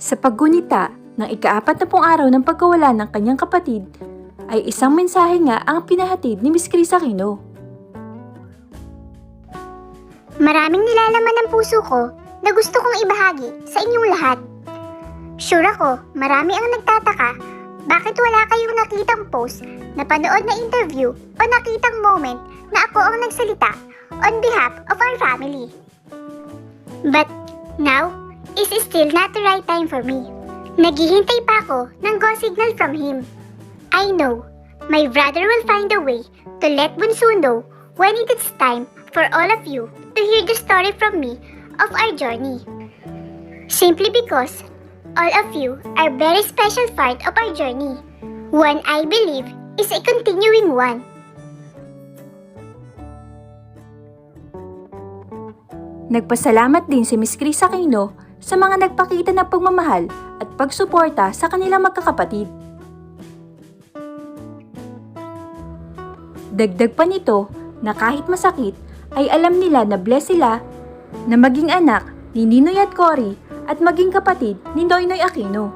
Sa paggunita ng ika-40 araw ng pagkawala ng kanyang kapatid, ay isang mensahe nga ang pinahatid ni Miss Chris Aquino. Maraming nilalaman ng puso ko na gusto kong ibahagi sa inyong lahat. Sure ako, marami ang nagtataka bakit wala kayong nakitang post, napanood na interview o nakitang moment na ako ang nagsalita on behalf of our family. But now is still not the right time for me. Naghihintay pa ako ng go signal from him. I know my brother will find a way to let Bunso know when it is time for all of you to hear the story from me of our journey. Simply because all of you are very special part of our journey. One I believe is a continuing one. Nagpasalamat din si Miss Chris Aquino sa mga nagpakita ng pagmamahal at pagsuporta sa kanilang magkakapatid. Dagdag pa nito na kahit masakit ay alam nila na blessed sila na maging anak ni Ninoy at Cory at maging kapatid ni Noynoy Aquino.